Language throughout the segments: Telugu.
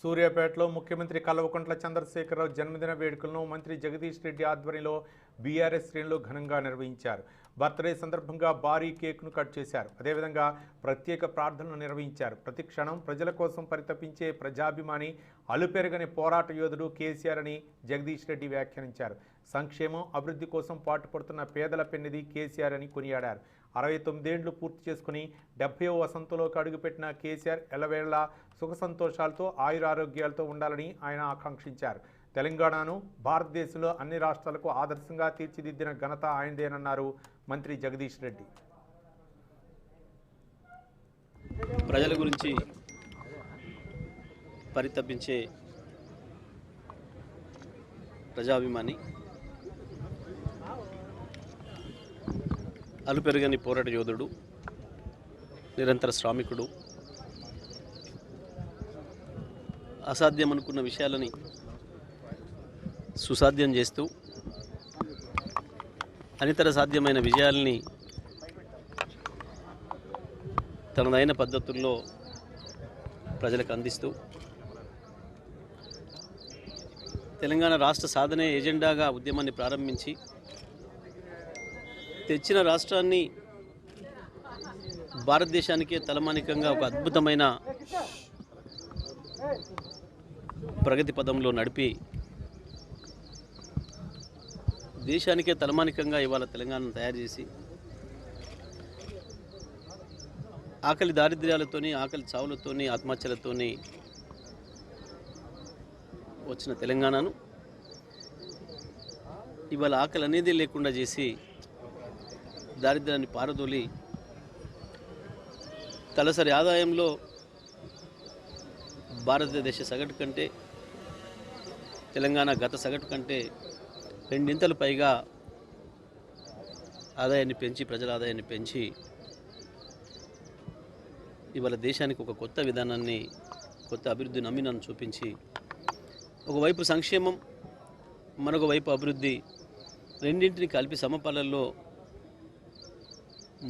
సూర్యాపేటలో ముఖ్యమంత్రి కల్వకుంట్ల చంద్రశేఖరరావు జన్మదిన వేడుకలను మంత్రి జగదీష్ రెడ్డి ఆధ్వర్యంలో బీఆర్ఎస్ శ్రేణులు ఘనంగా నిర్వహించారు. బర్త్డే సందర్భంగా భారీ కేక్ను కట్ చేశారు. అదేవిధంగా ప్రత్యేక ప్రార్థనలు నిర్వహించారు. ప్రతి క్షణం ప్రజల కోసం పరితపించే ప్రజాభిమాని, అలుపెరగని పోరాట యోధుడు కేసీఆర్ అని జగదీష్ రెడ్డి వ్యాఖ్యానించారు. సంక్షేమం, అభివృద్ధి కోసం పాటుపడుతున్న పేదల పెన్నిధి కేసీఆర్ అని కొనియాడారు. 69 ఏళ్లు పూర్తి చేసుకుని 70వ వసంతంలోకి అడుగుపెట్టిన కేసీఆర్ ఎల్లవేళలా సుఖ సంతోషాలతో ఆయురారోగ్యాలతో ఉండాలని ఆయన ఆకాంక్షించారు. తెలంగాణను భారతదేశంలో అన్ని రాష్ట్రాలకు ఆదర్శంగా తీర్చిదిద్దిన ఘనత ఆయనదేనన్నారు మంత్రి జగదీష్ రెడ్డి. ప్రజల గురించి పరితపించే ప్రజాభిమాని, అలుపెరగని పోరాట యోధుడు, నిరంతర శ్రామికుడు, అసాధ్యం అనుకున్న విషయాలని సుసాధ్యం చేస్తూ అనితర సాధ్యమైన విజయాల్ని తనదైన పద్ధతుల్లో ప్రజలకు అందిస్తూ తెలంగాణ రాష్ట్ర సాధనే ఎజెండాగా ఉద్యమాన్ని ప్రారంభించి తెచ్చిన రాష్ట్రాన్ని భారతదేశానికే తలమానికంగా ఒక అద్భుతమైన ప్రగతి పదంలో నడిపి దేశానికే తలమానికంగా ఇవాళ తెలంగాణను తయారు చేసి ఆకలి దారిద్ర్యాలతోని, ఆకలి చావులతోని, ఆత్మహత్యలతోని వచ్చిన తెలంగాణను ఇవాళ ఆకలి అనేది లేకుండా చేసి దారిద్ర్యాన్ని పారదోలి తలసరి ఆదాయంలో భారతదేశ సగటు కంటే తెలంగాణ గత సగటు కంటే 2 ఇంతలు పైగా ఆదాయాన్ని పెంచి, ప్రజల ఆదాయాన్ని పెంచి ఇవాళ దేశానికి ఒక కొత్త విధానాన్ని, కొత్త అభివృద్ధి నమ్మినను చూపించి ఒకవైపు సంక్షేమం, మరొక వైపు అభివృద్ధి రెండింటిని కలిపి సమపాలనలో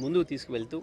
ముందుకు తీసుకువెళ్తూ